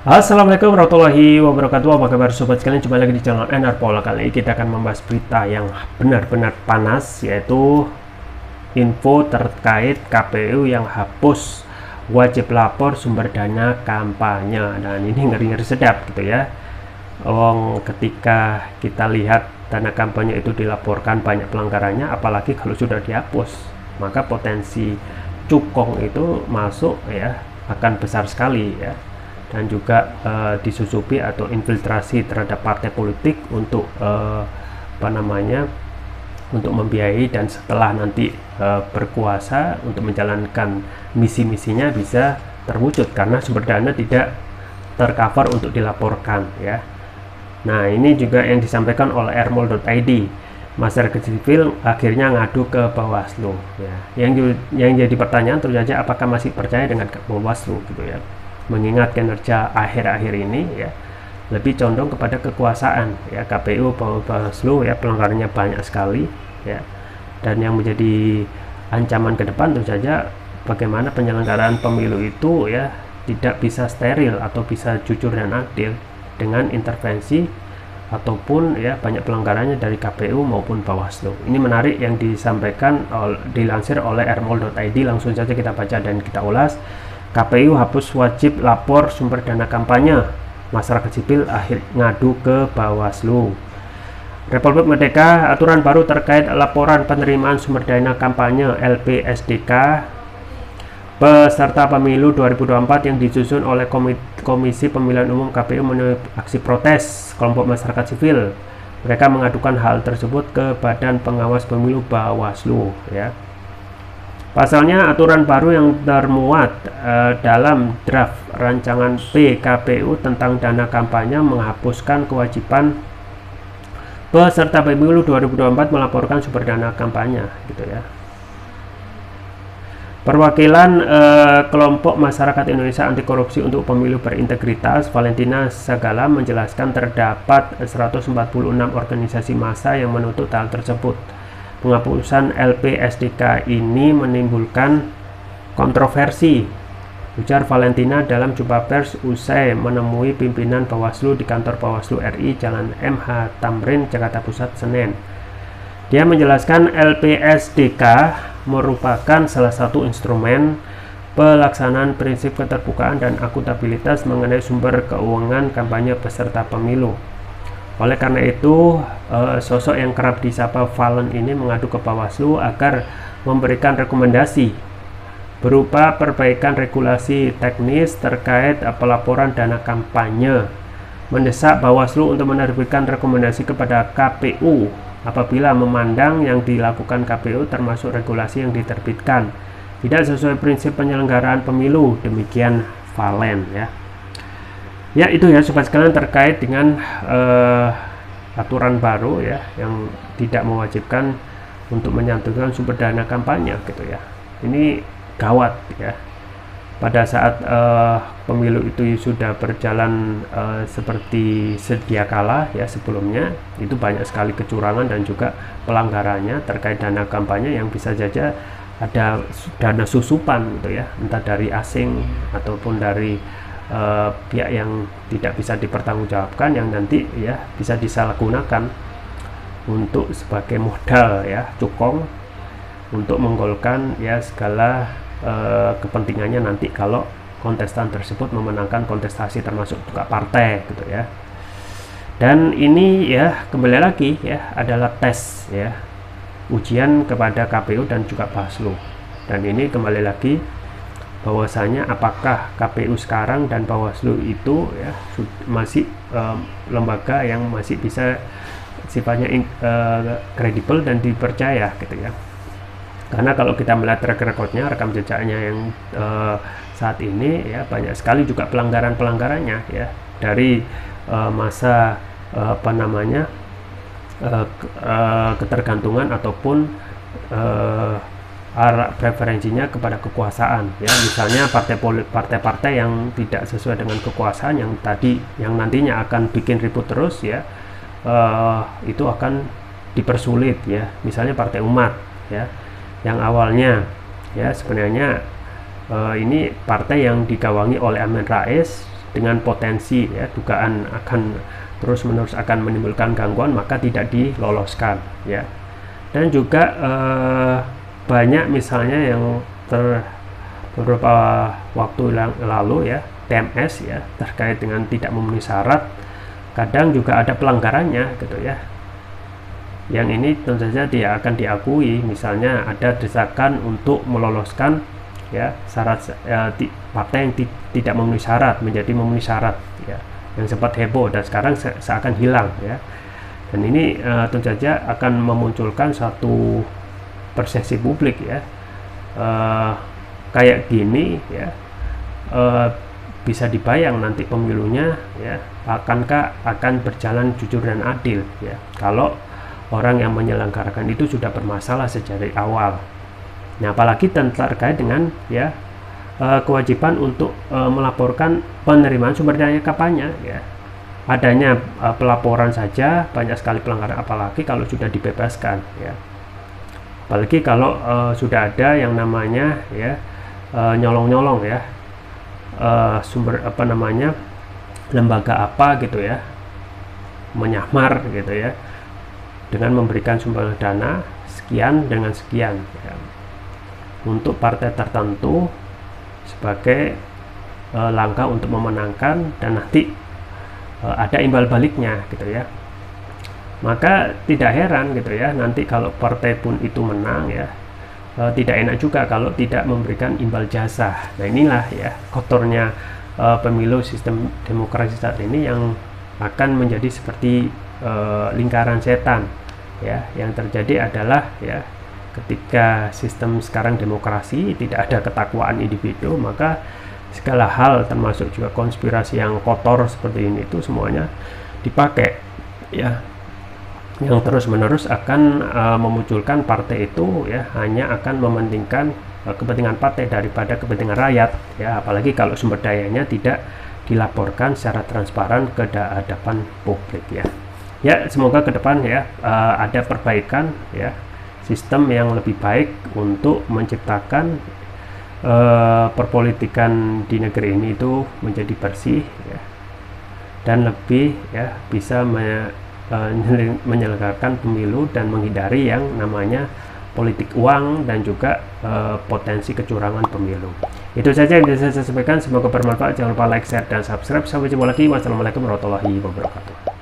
Assalamualaikum warahmatullahi wabarakatuh. Apa kabar sobat sekalian? Jumpa lagi di channel Enarpola. Kali ini kita akan membahas berita yang benar-benar panas, yaitu info terkait KPU yang hapus wajib lapor sumber dana kampanye. Dan ini ngeri-ngeri sedap gitu ya. Ketika kita lihat dana kampanye itu dilaporkan banyak pelanggarannya, apalagi kalau sudah dihapus, maka potensi cukong itu masuk ya akan besar sekali ya. Dan juga disusupi atau infiltrasi terhadap partai politik untuk untuk membiayai dan setelah nanti berkuasa untuk menjalankan misi-misinya bisa terwujud karena sumber dana tidak tercover untuk dilaporkan ya. Nah, ini juga yang disampaikan oleh ermol.id. Masyarakat sipil akhirnya ngadu ke Bawaslu ya. Yang jadi pertanyaan tentu saja, apakah masih percaya dengan Bawaslu gitu ya, mengingat kinerja akhir-akhir ini ya lebih condong kepada kekuasaan ya. KPU, Bawaslu ya pelanggarannya banyak sekali ya, dan yang menjadi ancaman ke depan tentu saja bagaimana penyelenggaraan pemilu itu ya tidak bisa steril atau bisa jujur dan adil dengan intervensi ataupun ya banyak pelanggarannya dari KPU maupun Bawaslu. Ini menarik yang disampaikan dilansir oleh ermol.id. Langsung saja kita baca dan kita ulas. KPU hapus wajib lapor sumber dana kampanye, masyarakat sipil akhir ngadu ke Bawaslu. Republik Merdeka, aturan baru terkait laporan penerimaan sumber dana kampanye LPSDK peserta pemilu 2024 yang disusun oleh Komisi Pemilihan Umum KPU menuai aksi protes kelompok masyarakat sipil. Mereka mengadukan hal tersebut ke Badan Pengawas Pemilu Bawaslu ya. Pasalnya, aturan baru yang termuat dalam draft rancangan PKPU tentang dana kampanye menghapuskan kewajiban peserta pemilu 2024 melaporkan sumber dana kampanye gitu ya. Perwakilan kelompok masyarakat Indonesia Anti Korupsi untuk Pemilu Berintegritas, Valentina Sagala, menjelaskan terdapat 146 organisasi massa yang menuntut hal tersebut. Penghapusan LPSDK ini menimbulkan kontroversi, ujar Valentina dalam jumpa pers usai menemui pimpinan Bawaslu di kantor Bawaslu RI Jalan MH Tamrin, Jakarta Pusat, Senin. Dia menjelaskan LPSDK merupakan salah satu instrumen pelaksanaan prinsip keterbukaan dan akuntabilitas mengenai sumber keuangan kampanye peserta pemilu. Oleh karena itu, sosok yang kerap disapa Valen ini mengadu ke Bawaslu agar memberikan rekomendasi berupa perbaikan regulasi teknis terkait pelaporan dana kampanye, mendesak Bawaslu untuk menerbitkan rekomendasi kepada KPU apabila memandang yang dilakukan KPU termasuk regulasi yang diterbitkan tidak sesuai prinsip penyelenggaraan pemilu. Demikian Valen ya. Ya, itu ya sobat sekalian terkait dengan aturan baru ya yang tidak mewajibkan untuk menyantumkan sumber dana kampanye gitu ya. Ini gawat ya. Pada saat pemilu itu sudah berjalan seperti sedia kala ya sebelumnya, itu banyak sekali kecurangan dan juga pelanggarannya terkait dana kampanye yang bisa saja ada dana susupan gitu ya, entah dari asing ataupun dari pihak yang tidak bisa dipertanggungjawabkan, yang nanti ya bisa disalahgunakan untuk sebagai modal ya cukong untuk menggolkan ya segala kepentingannya nanti kalau kontestan tersebut memenangkan kontestasi termasuk juga partai gitu ya. Dan ini ya kembali lagi ya adalah tes ya, ujian kepada KPU dan juga Bawaslu. Dan ini kembali lagi bahwasanya apakah KPU sekarang dan Bawaslu itu ya masih lembaga yang masih bisa sifatnya kredibel dan dipercaya gitu ya. Karena kalau kita melihat track recordnya, rekam jejaknya yang saat ini ya banyak sekali juga pelanggarannya ya, dari masa ketergantungan ataupun arah preferensinya kepada kekuasaan ya. Misalnya partai-partai yang tidak sesuai dengan kekuasaan yang nantinya akan bikin ribut terus ya, itu akan dipersulit ya. Misalnya Partai Umat ya, yang awalnya ya sebenarnya ini partai yang digawangi oleh Amin Rais dengan potensi ya dugaan akan terus-menerus akan menimbulkan gangguan, maka tidak diloloskan ya. Dan juga banyak misalnya yang beberapa waktu lalu ya, TMS ya, terkait dengan tidak memenuhi syarat, kadang juga ada pelanggarannya gitu ya. Yang ini tentu saja dia akan diakui, misalnya ada desakan untuk meloloskan ya syarat partai yang tidak memenuhi syarat menjadi memenuhi syarat ya, yang sempat heboh dan sekarang seakan hilang ya. Dan ini tentu saja akan memunculkan satu persepsi publik ya, kayak gini ya, bisa dibayang nanti pemilunya ya, akankah akan berjalan jujur dan adil ya, kalau orang yang menyelenggarakan itu sudah bermasalah sejak dari awal. Nah, apalagi terkait dengan ya kewajiban untuk melaporkan penerimaan sumber daya kampanye ya. Adanya pelaporan saja banyak sekali pelanggaran, apalagi kalau sudah dibebaskan ya. Apalagi kalau sudah ada yang namanya ya nyolong-nyolong ya, sumber apa namanya, lembaga apa gitu ya, menyamar gitu ya, dengan memberikan sumbangan dana sekian dengan sekian ya, untuk partai tertentu sebagai langkah untuk memenangkan, dan nanti ada imbal baliknya gitu ya. Maka tidak heran gitu ya, nanti kalau partai pun itu menang ya, tidak enak juga kalau tidak memberikan imbal jasa. Nah, inilah ya kotornya pemilu sistem demokrasi saat ini, yang akan menjadi seperti lingkaran setan ya. Yang terjadi adalah ya, ketika sistem sekarang demokrasi tidak ada ketakwaan individu, maka segala hal termasuk juga konspirasi yang kotor seperti ini itu semuanya dipakai ya, yang terus-menerus akan memunculkan partai itu ya hanya akan mementingkan kepentingan partai daripada kepentingan rakyat ya, apalagi kalau sumber dayanya tidak dilaporkan secara transparan ke hadapan publik ya. Ya, semoga ke depan ya ada perbaikan ya, sistem yang lebih baik untuk menciptakan perpolitikan di negeri ini itu menjadi bersih ya, dan lebih ya bisa menyelenggarakan pemilu dan menghindari yang namanya politik uang dan juga potensi kecurangan pemilu. Itu saja yang bisa saya sampaikan, semoga bermanfaat. Jangan lupa like, share, dan subscribe. Sampai jumpa lagi. Wassalamualaikum warahmatullahi wabarakatuh.